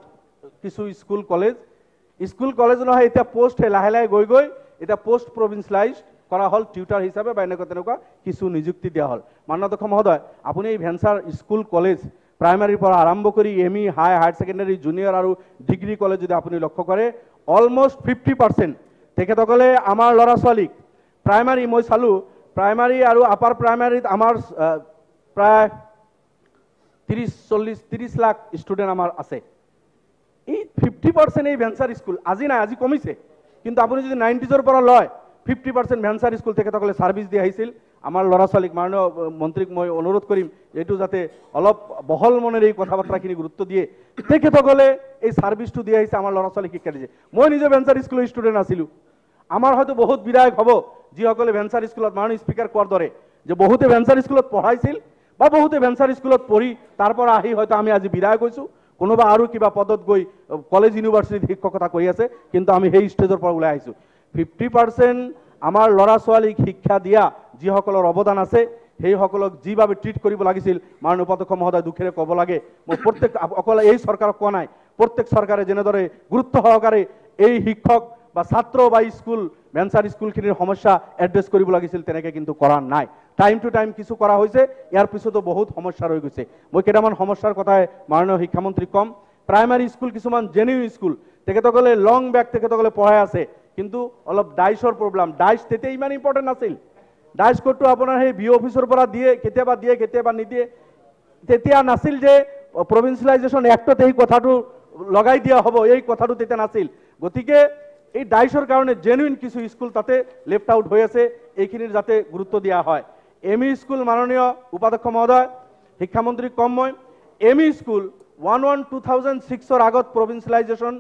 কিছু স্কুল কলেজ নহয়, এতিয়া পোষ্ট লাহে লাহে গৈ গৈ এতিয়া পোষ্ট প্ৰভিন্সিয়েলাইজড কৰা হ'ল, টিউটাৰ হিচাপে বা এনেকুৱা তেনেকুৱা কিছু নিযুক্তি দিয়া হ'ল। মাননীয় অধ্যক্ষ মহোদয়, আপুনি এই ভেঞ্চাৰ স্কুল কলেজ প্ৰাইমাৰীৰ পৰা আৰম্ভ কৰি এমই হায়াৰ ছেকেণ্ডাৰী জুনিয়ৰ আৰু ডিগ্ৰী কলেজ যদি আপুনি লক্ষ্য কৰে, অলমষ্ট 50% তেখেতসকলে আমাৰ ল'ৰা ছোৱালীক প্ৰাইমাৰী, মই চালোঁ প্ৰাইমাৰী আৰু আপাৰ প্ৰাইমাৰীত আমাৰ প্ৰায় 30 লাখ ষ্টুডেণ্ট আমাৰ আছে। এই 50% এই ভেঞ্চাৰ স্কুল আজি নাই, আজি কমিছে, কিন্তু আপুনি যদি 90sৰ পৰা লয় 50% ভেঞ্চাৰ স্কুল তেখেতসকলে ছাৰ্ভিচ দি আহিছিল আমাৰ ল'ৰা ছোৱালীক। মাননীয় মন্ত্ৰীক মই অনুৰোধ কৰিম এইটো যাতে অলপ বহল মনেৰে এই কথা বাৰ্তাখিনি গুৰুত্ব দিয়ে, তেখেতসকলে এই ছাৰ্ভিচটো দি আহিছে, আমাৰ ল'ৰা ছোৱালীক শিক্ষা দিছে। মই নিজে ভেঞ্চাৰ স্কুলৰ ষ্টুডেণ্ট আছিলোঁ। আমাৰ হয়তো বহুত বিধায়ক হ'ব যিসকলে ভেঞ্চাৰ স্কুলত মাননীয় স্পীকাৰ কোৱাৰ দৰে যে বহুতে ভেঞ্চাৰ স্কুলত পঢ়াইছিল বা বহুতে ভেঞ্চাৰ স্কুলত পঢ়ি তাৰ পৰা আহি হয়তো আমি আজি বিধায়ক হৈছোঁ, কোনোবা আৰু কিবা পদত গৈ কলেজ ইউনিভাৰ্চিটিত শিক্ষকতা কৰি আছে, কিন্তু আমি সেই ষ্টেজৰ পৰা ওলাই আহিছোঁ। 50% আমাৰ ল'ৰা ছোৱালীক শিক্ষা দিয়া যিসকলৰ অৱদান আছে, সেইসকলক যিভাৱে ট্ৰিট কৰিব লাগিছিল, মাননীয় উপাধ্যক্ষ মহোদয় দুখেৰে ক'ব লাগে, মই প্ৰত্যেক অকল এই চৰকাৰক কোৱা নাই, প্ৰত্যেক চৰকাৰে যেনেদৰে গুৰুত্ব সহকাৰে এই শিক্ষক বা ছাত্ৰ বা স্কুল ভেঞ্চাৰ স্কুলখিনিৰ সমস্যা এড্ৰেছ কৰিব লাগিছিল, তেনেকৈ কিন্তু কৰা নাই। টাইম টু টাইম কিছু কৰা হৈছে, ইয়াৰ পিছতো বহুত সমস্যা ৰৈ গৈছে। মই কেইটামান সমস্যাৰ কথাই মাননীয় শিক্ষামন্ত্ৰীক ক'ম। প্ৰাইমাৰী স্কুল কিছুমান জেনুইন স্কুল, তেখেতসকলে লং বেক তেখেতসকলে পঢ়াই আছে, কিন্তু অলপ ডাইচৰ প্ৰব্লেম, ডাইচ তেতিয়া ইমান ইম্পৰ্টেণ্ট নাছিল। ডাইচ কোডটো আপোনাৰ সেই বিঅ' অফিচৰ পৰা দিয়ে, কেতিয়াবা নিদিয়ে, তেতিয়া নাছিল যে প্ৰভিন্সিয়েলাইজেশ্যন এক্টত এই কথাটো লগাই দিয়া হ'ব, এই কথাটো তেতিয়া নাছিল। গতিকে এই ডাইচৰ কাৰণে জেনুইন কিছু স্কুল তাতে লেফ্ট আউট হৈ আছে, এইখিনিৰ যাতে গুৰুত্ব দিয়া হয়। এমই স্কুল মাননীয় উপাধ্যক্ষ মহোদয়, শিক্ষামন্ত্ৰীক কম মই, এমই স্কুল 11-2006ৰ আগত প্ৰভিন্সিয়েলাইজেশ্যন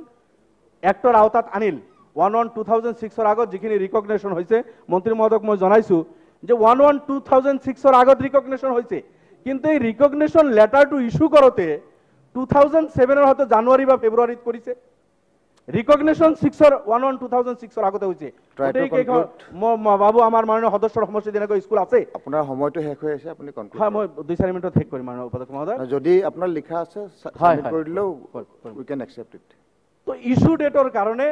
এক্টৰ আওতাত আনিল। 11-2006ৰ আগত যিখিনি ৰিকগনেশ্যন হৈছে, মন্ত্ৰী মহোদয়ক মই জনাইছোঁ যে 11-2006ৰ আগত ৰিকগনেশ্যন হৈছে, কিন্তু এই ৰিকগনেশ্যন লেটাৰটো ইছ্যু কৰোঁতে 2007 হয়তো জানুৱাৰী বা ফেব্ৰুৱাৰীত কৰিছে। ৰিকগনিশ্যন 11/2006 আগতে হৈছে বাবু আমাৰ মাননীয় সদস্যৰ সমষ্টি যেনেকৈ স্কুল আছে আপোনাৰ সময়টো শেষ হৈ আছে আপুনি কনক্লুড হয় মই 2-4 মিনিটত শেষ কৰিম মাননীয় উপাধ্যক্ষ মহোদয় যদি আপোনাৰ লিখা আছে সাবমিট কৰি দিলেও উই ক্যান একসেপ্ট ইট তো ইস্যু ডেটৰ কাৰণে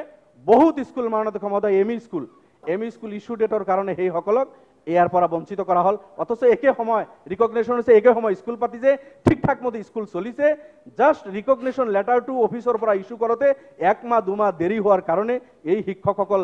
বহুত স্কুল মাননীয় অধ্যক্ষ মহোদয় এমই স্কুল ইস্যু ডেটৰ কাৰণে সেই সকলক ইয়াৰ পৰা বঞ্চিত কৰা হল অথচ একে সময় ৰিকগনিশ্যন হৈছে একে সময় স্কুল পাতিছে ঠিকঠাক মতে স্কুল চলিছে জাস্ট ৰিকগনিশ্যন লেটাৰটো অফিচৰ পৰা ইস্যু কৰোতে 1 মাহ 2 মাহ দেৰি হোৱাৰ কাৰণে এই শিক্ষকসকল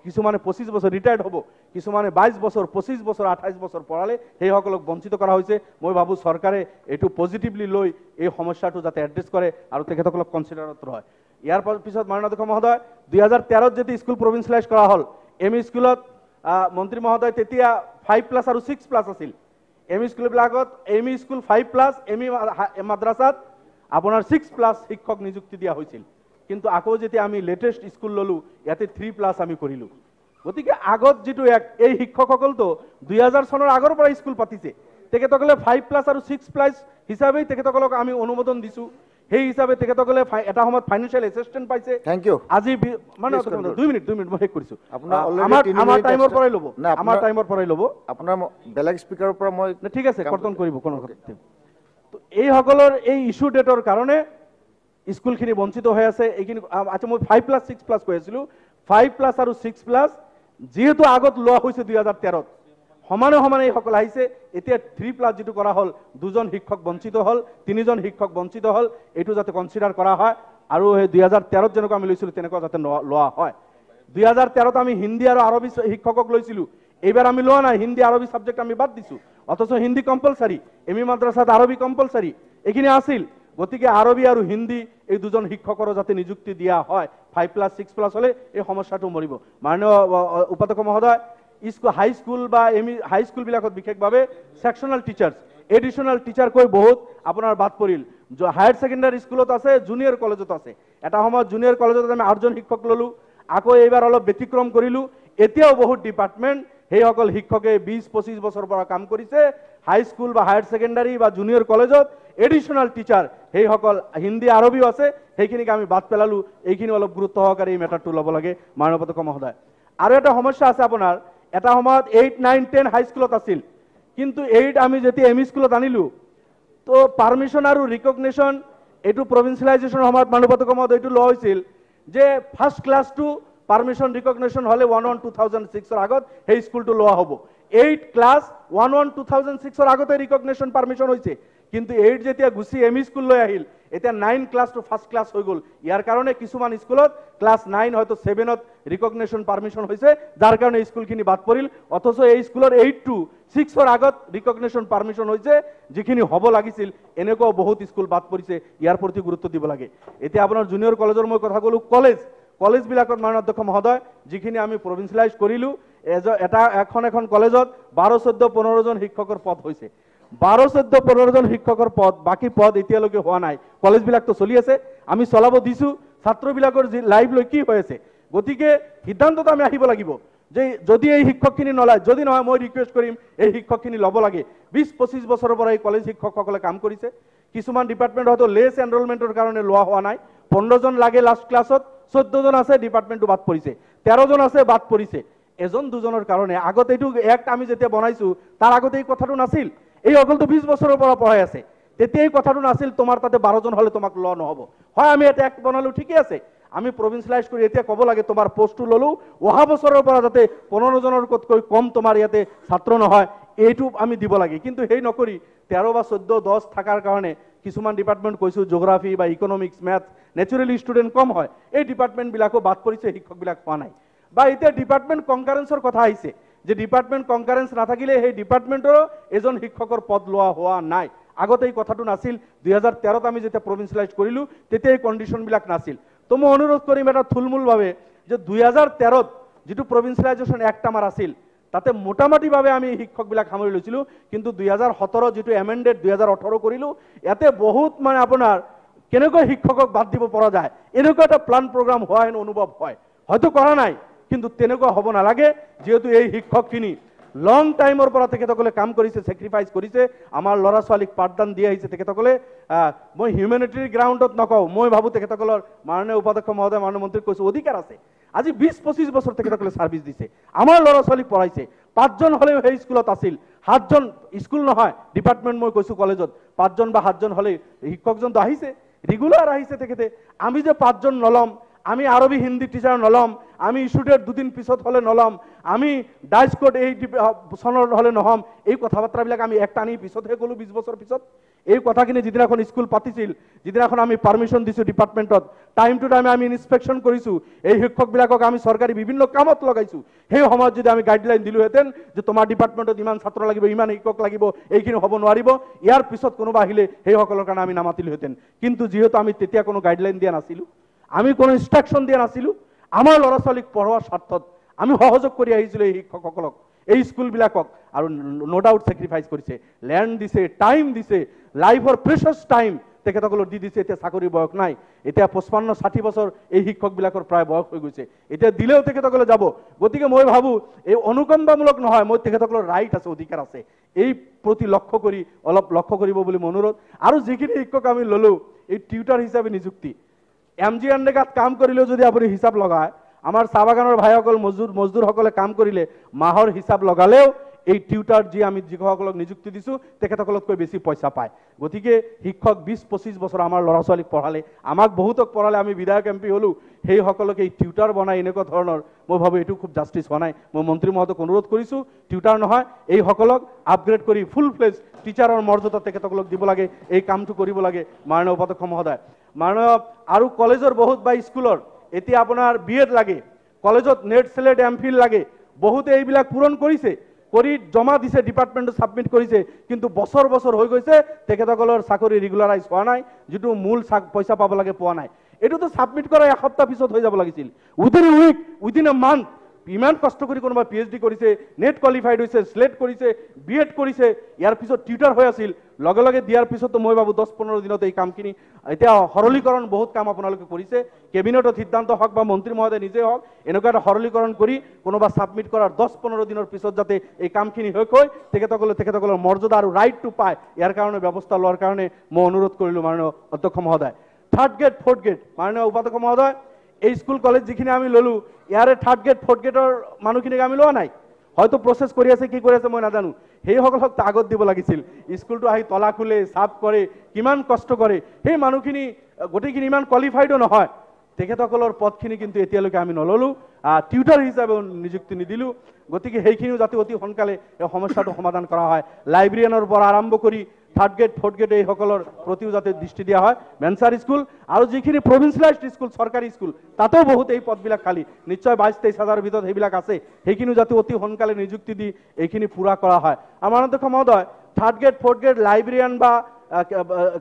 কিছুমানে 25 বছৰ ৰিটায়াৰ্ড হ'ব কিছুমানে 22 বছৰ 25 বছৰ 28 বছৰ পঢ়ালে সেই সকলক বঞ্চিত কৰা হৈছে মই ভাবো চৰকাৰে এটো পজিটিভলি লৈ এই সমস্যাটো যাতে এড্ৰেছ কৰে আৰু তেখেতসকলক কনসিডাৰত লয় ইয়াৰ পিছত মাননীয় অধ্যক্ষ মহোদয় 2013 ত যেতিয়া স্কুল প্ৰভিন্সিয়েলাইজ কৰা হল এমই স্কুলত মন্ত্ৰী মহোদয় তেতিয়া 5+ আৰু 6+ আছিল এমই স্কুল বিলাকত এমই স্কুল 5+ এমই মাদ্ৰাসাত আপোনাৰ 6+ শিক্ষক নিযুক্তি দিয়া হৈছিল কিন্তু আকৌ যেতিয়া আমি লেটেস্ট স্কুল ললো ইয়াতে 3+ আমি কৰিলো গতিকে আগত যেটো এই শিক্ষকসকল তো 2000 চনৰ আগৰ পৰা স্কুল পাতিছে তেখেতসকলে 5+ আৰু 6+ হিচাপে তেখেতসকলক আমি অনুমোদন দিছো সেই হিচাপে তেখেতসকলে এটা সময়ত ফাইনান্সিয়াল এসিস্ট্যান্ট পাইছে থ্যাংক ইউ আজি মানে 2 মিনিট মই শেষ কৰিছো আমাৰ টাইমৰ পৰাই লব আমাৰ টাইমৰ পৰাই লব আপোনাৰ বেলেগ স্পিকাৰৰ পৰা মই ঠিক আছে কৰ্তন কৰিব কোন কথা তো এই সকলৰ এই ইস্যু ডেটৰ কাৰণে স্কুলখিনি বঞ্চিত হৈ আছে এইখিনি আচ্ছা মই 5+ 6+ কৈ আছিলো 5+ আৰু 6+ যেহেতু আগত লোৱা হৈছে 2013 সমানে এই সকল আহিছে এতিয়া 3+ যেটো কৰা হল দুজন শিক্ষক বঞ্চিত হল তিনিজন শিক্ষক বঞ্চিত হল এটো যাতে কনসিডাৰ কৰা হয় আৰু এই 2013 যেনেকৈ আমি লৈছিলো তেনেকৈ যাতে লোৱা হয় 2013 ত আমি হিন্দী আৰু আৰবী শিক্ষকক লৈছিলো এইবাৰ আমি লোৱা নাই হিন্দী আৰবী সাবজেক্ট আমি বাদ দিছো অথচ হিন্দী কম্পালসৰি এমই মাদ্ৰাসাত আৰবী কম্পালসৰি এখিনি আছিল গতিকে আৰবী আৰু হিন্দী এই দুজন শিক্ষকৰ যাতে নিযুক্তি দিয়া হয় 5+ 6+ হলে এই সমস্যাটো মৰিব মাননীয় উপাধ্যক্ষ মহোদয় স্কুল হাই স্কুল বা এমই হাই স্কুল বিলাকত বিশেষভাৱে সেকশনাল টিচাৰ্স এডিশনাল টিচাৰ কৈ বহুত আপোনাৰ বাদ পৰিল হায়াৰ সেকেন্ডাৰী স্কুলত আছে জুনিয়ৰ কলেজত আছে এটা সময়ত জুনিয়ৰ কলেজত আমি 8জন শিক্ষক ললো আকৌ এইবাৰ অলপ ব্যতিক্ৰম কৰিলো এতিয়াও বহুত ডিপাৰ্টমেন্ট সেই সকল শিক্ষকে 20-25 বছৰ পৰা কাম কৰিছে হাই স্কুল বা হায়াৰ সেকেন্ডাৰী বা জুনিয়ৰ কলেজত এডিশনাল টিচাৰ সেই সকল হিন্দী আৰবীও আছে সেইখিনিক আমি বাদ পেলালো এইখিনি অলপ গুৰুত্ব সহকাৰে এই মেটাৰটো ল'ব লাগে মাননীয় অধ্যক্ষ মহোদয় আৰু এটা সমস্যা আছে আপোনাৰ এটা সময়ত 8, 9, 10 হাই স্কুলত আছিল কিন্তু 8 আমি যেতিয়া এমই স্কুলত আনিলো তো পারমিশন আৰু ৰিকগনিশ্যন এটো প্ৰভিন্সিয়েলাইজেশন সময়ত মাননীয় অধ্যক্ষ মহোদয় এটো লোৱা হৈছিল যে ফাৰ্স্ট ক্লাস টু পাৰমিশন ৰিকগনিশন হলে 1/1/2006 এৰ আগত এই স্কুলটো লোৱা হ'ব 8 ক্লাস 1/1/2006 এর আগতে রিকগনিশন পারমিশন হইছে কিন্তু 8 যেতিয়া গুছি এমই স্কুল লৈ আহিল এটা 9 ক্লাস টু ফার্স্ট ক্লাস হৈ গল ইয়াৰ কাৰণে কিছুমান স্কুলত ক্লাস 9 হয়তো 7 ত ৰিকগনিশন পাৰমিশন হইছে যাৰ কাৰণে স্কুলখিনি বাদ পৰিল অথচ এই স্কুলৰ 8 to 6 এৰ আগত ৰিকগনিশন পাৰমিশন হইছে যিখিনি হ'ব লাগিছিল এনেকৈ বহুত স্কুল বাদ পৰিছে ইয়াৰ প্ৰতি গুৰুত্ব দিব লাগে এতিয়া আপোনাৰ জুনিয়ৰ কলেজৰ মই কথা কলো কলেজ বিলাকত মাননীয় অধ্যক্ষ মহোদয় যিখিনি আমি প্ৰভিন্সিয়েলাইজ কৰিলো এটা এখন কলেজত 12, 14, 15 জন শিক্ষকৰ পদ হৈছে 12, 14, 15 জন শিক্ষকৰ পদ বাকি পদ এতিয়ালৈকে হোৱা নাই কলেজ বিলাক তো চলি আছে আমি চলাব দিছো ছাত্ৰ বিলাকৰ লাইভ লৈ কি হৈ আছে গতিকে সিদ্ধান্তত আমি আহিব লাগিব যে যদি এই শিক্ষকখিনি নলয় যদি নহয় মই ৰিকুৱেষ্ট কৰিম এই শিক্ষকখিনি ল'ব লাগে 20-25 বছৰৰ পৰা এই কলেজ শিক্ষকসকলে কাম কৰিছে কিছুমান ডিপাৰ্টমেন্ট হয়তো লেছ এনৰোলমেন্টৰ কাৰণে লোৱা হোৱা নাই 15 জন লাগে লাষ্ট ক্লাছত 14 জন আছে ডিপাৰ্টমেন্টটো বাদ পৰিছে 13 জন আছে বাদ পৰিছে এজন দুজনৰ কাৰণে আগতে এইটো এক্ট আমি যেতিয়া বনাইছো তাৰ আগতে এই কথাটো নাছিল এই অকলটো 20 বছৰৰ পৰা পঢ়াই আছে তেতিয়া এই কথাটো নাছিল তোমাৰ তাতে 12 জন হলে তোমাক ল নহব হয় আমি এটা এক্ট বনালো ঠিকই আছে আমি প্ৰভিন্সিয়েলাইজ কৰি এতিয়া ক'ব লাগে তোমাৰ পোষ্টটো ললো অহা বছৰৰ পৰা যাতে 15 জনৰ কতকৈ কম তোমাৰ ইয়াতে ছাত্ৰ নহয় এইটো আমি দিব লাগে কিন্তু হেই নকৰি 13 বা 14 10 থাকাৰ কাৰণে কিছুমান ডিপাৰ্টমেন্ট কৈছো জিওগ্ৰাফি বা ইকোনমিক্স ম্যাথ ন্যাচুৰালি ষ্টুডেন্ট কম হয় এই ডিপাৰ্টমেন্ট বিলাকো বাদ পৰিছে শিক্ষক বিলাক হোৱা নাই বা এতিয়া ডিপাৰ্টমেন্ট কনকাৰেন্সৰ কথা আহিছে যে ডিপাৰ্টমেন্ট কনকাৰেন্স নাথাকিলে সেই ডিপাৰ্টমেন্টৰ এজন শিক্ষকৰ পদ লোৱা হোৱা নাই আগতে এই কথাটো নাছিল 2013 ত আমি যেতিয়া প্ৰভিন্সিয়েলাইজ কৰিলো তেতিয়া এই কন্ডিশন বিলাক নাছিল তো মই অনুৰোধ কৰিম এটা থুলমূল ভাবে যে 2013 ত যেটো প্ৰভিন্সিয়েলাইজেশন এক্ট আমাৰ আছিল তাতে মোটামুটি ভাবে আমি শিক্ষক বিলাক সামৰি লৈছিলো কিন্তু 2017 যেটো এমেন্ডেড 2018 কৰিলো ইয়াতে বহুত মানে আপোনাৰ কেনেকৈ শিক্ষকক বাদ দিব পৰা যায় এনেকুৱা এটা প্লান প্ৰগ্ৰাম হোৱা হেন অনুভৱ হয় হয়তো কৰা নাই কিন্তু তেনেকুৱা হ'ব নালাগে যেহেতু এই শিক্ষকখিনি লং টাইমৰ পৰা তেখেতসকলে কাম কৰিছে, ছেক্ৰিফাইচ কৰিছে, আমাৰ ল'ৰা ছোৱালীক পাঠদান দি আহিছে তেখেতসকলে। মই হিউমেনিটিৰ গ্ৰাউণ্ডত নকওঁ, মই ভাবোঁ তেখেতসকলৰ মাননীয় উপাধ্যক্ষ মহোদয়, মাননীয় মন্ত্ৰীক কৈছোঁ, অধিকাৰ আছে। আজি 20-25 বছৰ তেখেতসকলে ছাৰ্ভিচ দিছে, আমাৰ ল'ৰা ছোৱালীক পঢ়াইছে। 5জন হ'লেও সেই স্কুলত আছিল, 7জন স্কুল নহয় ডিপাৰ্টমেণ্ট, মই কৈছোঁ কলেজত 5জন বা 7জন হ'লেই শিক্ষকজনটো আহিছে, ৰেগুলাৰ আহিছে তেখেতে। আমি যে 5জন নল'ম, আমি আৰবী হিন্দী টিচাৰ নল'ম, আমি ইস্যুডেট 2 দিন পিছত হ'লে নল'ম, আমি ডাইচ কোড এই চনৰ হ'লে নহ'ম, এই কথা বাৰ্তাবিলাক আমি একটা আনি পিছতহে ক'লোঁ 20 বছৰ পিছত। এই কথাখিনি যিদিনাখন স্কুল পাতিছিল, যিদিনাখন আমি পাৰ্মিশ্যন দিছোঁ ডিপাৰ্টমেণ্টত, টাইম টু টাইম আমি ইনস্পেকশ্যন কৰিছোঁ, এই শিক্ষকবিলাকক আমি চৰকাৰী বিভিন্ন কামত লগাইছোঁ। সেই সময়ত যদি আমি গাইডলাইন দিলোহেঁতেন যে তোমাৰ ডিপাৰ্টমেণ্টত ইমান ছাত্ৰ লাগিব, ইমান শিক্ষক লাগিব, এইখিনি হ'ব নোৱাৰিব, ইয়াৰ পিছত কোনোবা আহিলে সেইসকলৰ কাৰণে আমি নামাতিলোহেঁতেন। কিন্তু যিহেতু আমি তেতিয়া কোনো গাইডলাইন দিয়া নাছিলোঁ, আমি কোনো ইনষ্ট্ৰাকশ্যন দিয়া নাছিলোঁ, আমাৰ ল'ৰা ছোৱালীক পঢ়োৱাৰ স্বাৰ্থত আমি সহযোগ কৰি আহিছিলোঁ এই শিক্ষকসকলক, এই স্কুলবিলাকক। আৰু ন' ডাউট ছেক্ৰিফাইচ কৰিছে, লেণ্ড দিছে, টাইম দিছে, লাইফৰ প্ৰেচাছ টাইম তেখেতসকলক দি দিছে। এতিয়া চাকৰিৰ বয়স নাই, এতিয়া 55-60 বছৰ এই শিক্ষকবিলাকৰ প্ৰায় বয়স হৈ গৈছে, এতিয়া দিলেও তেখেতসকলে যাব। গতিকে মই ভাবোঁ এই অনুকম্পামূলক নহয়, মই তেখেতসকলৰ ৰাইট আছে, অধিকাৰ আছে, এই প্ৰতি লক্ষ্য কৰি অলপ লক্ষ্য কৰিব বুলি মোৰ অনুৰোধ। আৰু যিখিনি শিক্ষক আমি ল'লোঁ এই টিউটাৰ হিচাপে নিযুক্তি, MGNৰেগাত কাম কৰিলেও যদি আপুনি হিচাপ লগায়, আমাৰ চাহ বাগানৰ ভাইসকল মজদুৰসকলে কাম কৰিলে মাহৰ হিচাপ লগালেও এই টিউটাৰ যি আমি যিসকলক নিযুক্তি দিছোঁ তেখেতসকলতকৈ বেছি পইচা পায়। গতিকে শিক্ষক 20-25 বছৰ আমাৰ ল'ৰা ছোৱালীক পঢ়ালে, আমাক বহুতক পঢ়ালে, আমি বিধায়ক MP হ'লোঁ, সেইসকলক এই টিউটাৰ বনাই এনেকুৱা ধৰণৰ, মই ভাবোঁ এইটো খুব জাষ্টিছ হোৱা নাই। মই মন্ত্ৰী মহোদয়ক অনুৰোধ কৰিছোঁ, টিউটাৰ নহয়, এইসকলক আপগ্ৰেড কৰি ফুল ফ্লেজ টিচাৰৰ মৰ্যাদা তেখেতসকলক দিব লাগে, এই কামটো কৰিব লাগে মাননীয় উপাধ্যক্ষ মহোদয়। মাননীয় আৰু কলেজৰ বহুত বা স্কুলৰ এতিয়া আপোনাৰ BEd লাগে, কলেজত নেট স্লেট MPhil লাগে, বহুতে এইবিলাক পূৰণ কৰিছে, কৰি জমা দিছে, ডিপাৰ্টমেণ্টত ছাবমিট কৰিছে, কিন্তু বছৰ বছৰ হৈ গৈছে তেখেতসকলৰ চাকৰি ৰেগুলাৰাইজ হোৱা নাই, যিটো মূল পইচা পাব লাগে পোৱা নাই। এইটোতো ছাবমিট কৰা এসপ্তাহ পিছত হৈ যাব লাগিছিল, within a week, within a month. ইমান কষ্ট কৰি কোনোবা PhD কৰিছে, নেট কোৱালিফাইড হৈছে, স্লেট কৰিছে, BEd কৰিছে, ইয়াৰ পিছত টিউটাৰ হৈ আছিল, লগে লগে দিয়াৰ পিছতো মই ভাবোঁ 10-15 দিনত এই কামখিনি এতিয়া সৰলীকৰণ বহুত কাম আপোনালোকে কৰিছে, কেবিনেটত সিদ্ধান্ত হওক বা মন্ত্ৰী মহোদয় নিজে হওক, এনেকুৱা এটা সৰলীকৰণ কৰি কোনোবা ছাবমিট কৰাৰ 10-15 দিনৰ পিছত যাতে এই কামখিনি শেষ হয়, তেখেতসকলৰ মৰ্যাদা আৰু ৰাইটটো পায়, ইয়াৰ কাৰণে ব্যৱস্থা লোৱাৰ কাৰণে মই অনুৰোধ কৰিলোঁ মাননীয় অধ্যক্ষ মহোদয়। 3rd গ্ৰেড 4th গ্ৰেড মাননীয় উপাধ্যক্ষ মহোদয়, এই স্কুল কলেজ যিখিনি আমি ল'লোঁ, ইয়াৰে 3rd গ্ৰেড 4th গ্ৰেডৰ মানুহখিনিক আমি লোৱা নাই, হয়তো প্ৰচেছ কৰি আছে, কি কৰি আছে মই নাজানো, সেইসকলক আগত দিব লাগিছিল। স্কুলটো আহি তলা খোলে, চাফ কৰে, কিমান কষ্ট কৰে, সেই মানুহখিনি গোটেইখিনি ইমান কোৱালিফাইডো নহয়, তেখেতসকলৰ পদখিনি কিন্তু এতিয়ালৈকে আমি নল'লোঁ, টিউটাৰ হিচাপে নিযুক্তি নিদিলোঁ। গতিকে সেইখিনিও যাতে অতি সোনকালে এই সমস্যাটো সমাধান কৰা হয়, লাইব্ৰেৰিয়ানৰ পৰা আৰম্ভ কৰি 3rd গ্ৰেড 4th গ্ৰেড এইসকলৰ প্ৰতিও যাতে দৃষ্টি দিয়া হয়। ভেঞ্চাৰ স্কুল আৰু যিখিনি প্ৰভিন্সিয়েলাইজড স্কুল, চৰকাৰী স্কুল, তাতেও বহুত এই পদবিলাক খালী, নিশ্চয় 22-23 হাজাৰৰ ভিতৰত সেইবিলাক আছে, সেইখিনিও যাতে অতি সোনকালে নিযুক্তি দি এইখিনি পূৰা কৰা হয়। আমাৰ অধ্যক্ষ মহোদয়, 3rd grade 4th grade librarian বা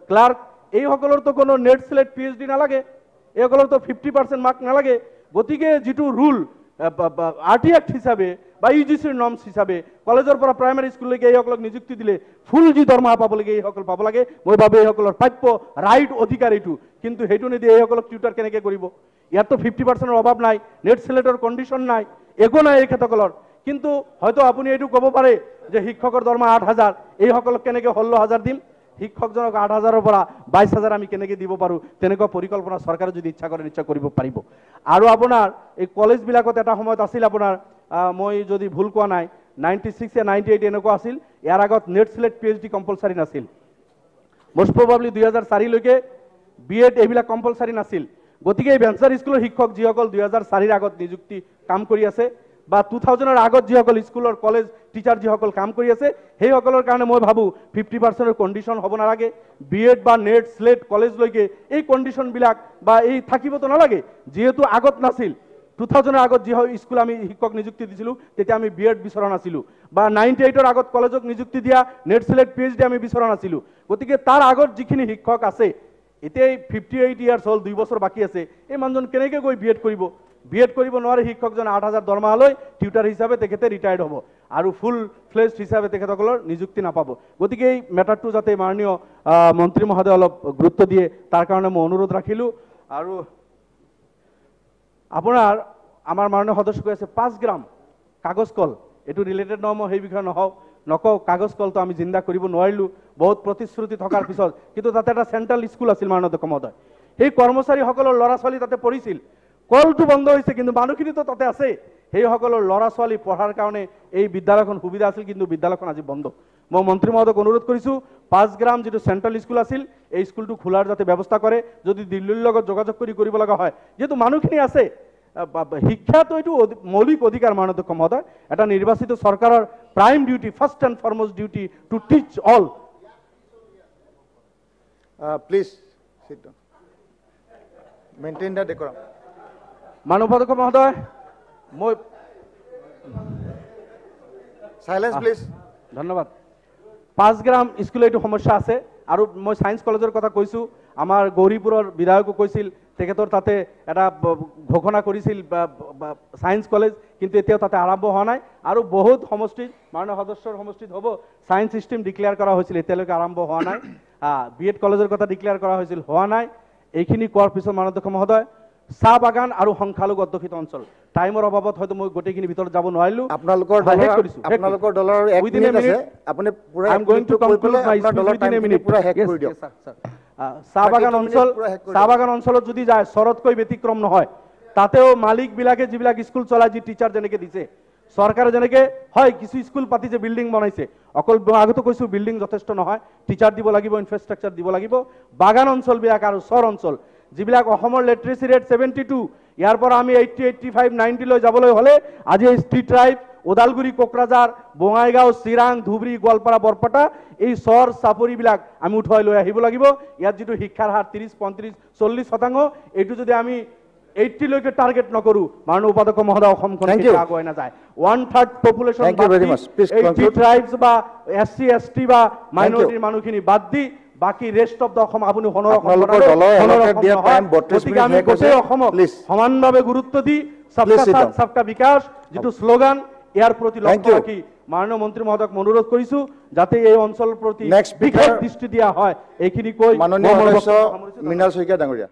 ক্লাৰ্ক এইসকলৰতো কোনো নেট স্লেট PhD নালাগে, এইসকলৰতো 50% মাৰ্ক নালাগে। গতিকে যিটো ৰুল RT Act হিচাপে বা UGCৰ নৰ্মছ হিচাপে কলেজৰ পৰা প্ৰাইমাৰী স্কুললৈকে এইসকলক নিযুক্তি দিলে ফুল যি দৰমহা পাব লাগে এইসকল পাব লাগে, মই ভাবোঁ এইসকলৰ প্ৰাপ্য ৰাইট অধিকাৰ এইটো। কিন্তু সেইটো নিদিয়ে এইসকলক টিউটাৰ কেনেকৈ কৰিব? ইয়াততো 50%ৰ অভাৱ নাই, নেট স্লেটৰ কণ্ডিশ্যন নাই, একো নাই এইসকলৰ। কিন্তু হয়তো আপুনি এইটো ক'ব পাৰে যে শিক্ষকৰ দৰমহা 8,000, এইসকলক কেনেকৈ 16,000 দিম? শিক্ষকজনক 8,000ৰ পৰা 22,000 আমি কেনেকৈ দিব পাৰোঁ? তেনেকুৱা পৰিকল্পনা চৰকাৰে যদি ইচ্ছা কৰে নিশ্চয় কৰিব পাৰিব। আৰু আপোনাৰ এই কলেজবিলাকত এটা সময়ত আছিল আপোনাৰ, মই যদি ভুল কোৱা নাই, 96 या 98 এনেকুৱা আছিল, ইয়াৰ আগত নেট স্লেট PhD কম্পালচাৰী নাছিল, মষ্ট প্ৰবাবলি 2004লৈকে BEd এইবিলাক কম্পালচাৰী নাছিল। গতিকে এই ভেঞ্চাৰ স্কুলৰ শিক্ষক যিসকল 2004ৰ আগত নিযুক্তি কাম কৰি আছে বা 2000ৰ আগত যিসকল স্কুলৰ কলেজ টিচাৰ যিসকল কাম কৰি আছে, সেইসকলৰ কাৰণে মই ভাবোঁ 50%ৰ কণ্ডিশ্যন হ'ব নালাগে। BEd বা নেট স্লেট কলেজলৈকে এই কণ্ডিশ্যনবিলাক বা এই থাকিবতো নালাগে, যিহেতু আগত নাছিল। 2000ৰ আগত যি স্কুল আমি শিক্ষক নিযুক্তি দিছিলোঁ তেতিয়া আমি BEd বিচৰা নাছিলোঁ, বা 98ৰ আগত কলেজক নিযুক্তি দিয়া নেট স্লেট PhD আমি বিচৰা নাছিলোঁ। গতিকে তাৰ আগত যিখিনি শিক্ষক আছে, এতিয়া 58 ইয়াৰ্ছ হ'ল, 2 বছৰ বাকী আছে, এই মানুহজন কেনেকৈ গৈ BEd কৰিব? BEd কৰিব নোৱাৰে শিক্ষকজন 8,000 দৰমহা লৈ টিউটাৰ হিচাপে তেখেতে ৰিটায়াৰ্ড হ'ব আৰু ফুল ফ্লেজড হিচাপে তেখেতসকলৰ নিযুক্তি নাপাব। গতিকে এই মেটাৰটো যাতে মাননীয় মন্ত্ৰী মহোদয় অলপ গুৰুত্ব দিয়ে তাৰ কাৰণে মই অনুৰোধ ৰাখিলোঁ। আৰু আপোনাৰ আমাৰ মাননীয় সদস্য কৈ আছে 5 গ্ৰাম কাগজ কল, এইটো ৰিলেটেড নহয়, মই সেই বিষয়ে নকওঁ। কাগজ কলটো আমি জিন্দা কৰিব নোৱাৰিলোঁ বহুত প্ৰতিশ্ৰুতি থকাৰ পিছত, কিন্তু তাতে এটা চেণ্ট্ৰেল স্কুল আছিল মাননীয় অধ্যক্ষ মহোদয়। সেই কৰ্মচাৰীসকলৰ ল'ৰা ছোৱালী তাতে পঢ়িছিল, কলটো বন্ধ হৈছে কিন্তু মানুহখিনিতো তাতে আছে। সেইসকলৰ ল'ৰা ছোৱালী পঢ়াৰ কাৰণে এই বিদ্যালয়খন সুবিধা আছিল, কিন্তু বিদ্যালয়খন আজি বন্ধ। মই মন্ত্ৰী মহোদয়ক অনুৰোধ কৰিছোঁ, 5 গ্ৰাম যিটো চেণ্ট্ৰেল স্কুল আছিল এই স্কুলটো খোলাৰ যাতে ব্যৱস্থা কৰে, যদি দিল্লীৰ লগত যোগাযোগ কৰিব লগা হয়, যিহেতু মানুহখিনি আছে। শিক্ষাটো এইটো মৌলিক অধিকাৰ মাননীয় অধ্যক্ষ মহোদয়। এটা নিৰ্বাচিত চৰকাৰৰ prime duty, first and foremost duty to teach all. Please sit down. Maintain the decorum. মাননীয় অধ্যক্ষ মহোদয়, মই Silence, please. ধন্যবাদ। 5 গ্ৰাম স্কুলে এইটো সমস্যা আছে। আৰু মই ছায়েন্স কলেজৰ কথা কৈছোঁ, আমাৰ গৌৰীপুৰৰ বিধায়কো কৈছিল, তেখেতৰ তাতে এটা ঘোষণা কৰিছিল ছায়েন্স কলেজ, কিন্তু এতিয়াও তাতে আৰম্ভ হোৱা নাই। আৰু বহুত সমষ্টিত মাননীয় সদস্যৰ সমষ্টিত হ'ব ছায়েন্স ষ্ট্ৰীম ডিক্লেয়াৰ কৰা হৈছিল, এতিয়ালৈকে আৰম্ভ হোৱা নাই। BEd কলেজৰ কথা ডিক্লেয়াৰ কৰা হৈছিল, হোৱা নাই। এইখিনি কোৱাৰ পিছত মাননীয় অধ্যক্ষ মহোদয়, চাহ বাগান আৰু সংখ্যালঘু অধ্যুষিত অঞ্চল, টাইমৰ অভাৱত হয়তো মই গোটেইখিনি ভিতৰত যাব নোৱাৰিলোঁ। আপোনালোকৰ দলৰ এক মিনিট আছে, আপুনি পুৰা চাহ বাগান অঞ্চলত যদি যায় চৰতকৈ ব্যতিক্ৰম নহয়। তাতেও মালিকবিলাকে যিবিলাক স্কুল চলাই, যি টিচাৰ যেনেকৈ দিছে, চৰকাৰে যেনেকৈ হয় কিছু স্কুল পাতিছে, বিল্ডিং বনাইছে, অকল আগতে কৈছোঁ বিল্ডিং যথেষ্ট নহয়, টিচাৰ দিব লাগিব, ইনফ্ৰাষ্ট্ৰাকচাৰ দিব লাগিব। বাগান অঞ্চলবিলাক আৰু চৰ অঞ্চল যিবিলাক অসমৰ লিটাৰেচি ৰেট 72, ইয়াৰ পৰা আমি 80, 85, 90 লৈ যাবলৈ হ'লে আজি এই ষ্ট্ৰীট ৰাইট, ওদালগুৰি, কোকৰাঝাৰ, বঙাইগাঁও, চিৰাং, ধুবুৰী, গোৱালপাৰা, বৰপেটা, এই চৰ চাপৰিবিলাক আমি উঠুৱাই লৈ আহিব লাগিব। ইয়াত যিটো শিক্ষাৰ হাৰ 30, 35, 40%, এইটো যদি আমি 80 লৈকে টাৰ্গেট নকৰোঁ, মাননীয় উপাধ্যক্ষ মহোদয়, অসমখন আগুৱাই নাযায়। 1/3 পপুলেশ্যন ট্ৰাইবছ বা SC, ST বা মাইনৰিটিৰ মানুহখিনি বাদ দি বাকি ৰেষ্ট অফ দ্য অসম আপুনি গতিকে আমি গোটেই অসমক সমানভাৱে গুৰুত্ব দি সবকা সাথ সবকা বিকাশ যিটো শ্লোগান, ইয়াৰ প্ৰতি লক্ষ্য ৰাখি মাননীয় মন্ত্ৰী মহোদয়ক অনুৰোধ কৰিছোঁ যাতে এই অঞ্চলৰ প্ৰতি বিশেষ দৃষ্টি দিয়া হয়। এইখিনি কৈ মাননীয় সদস্য মৃণাল শইকীয়া ডাঙৰীয়া।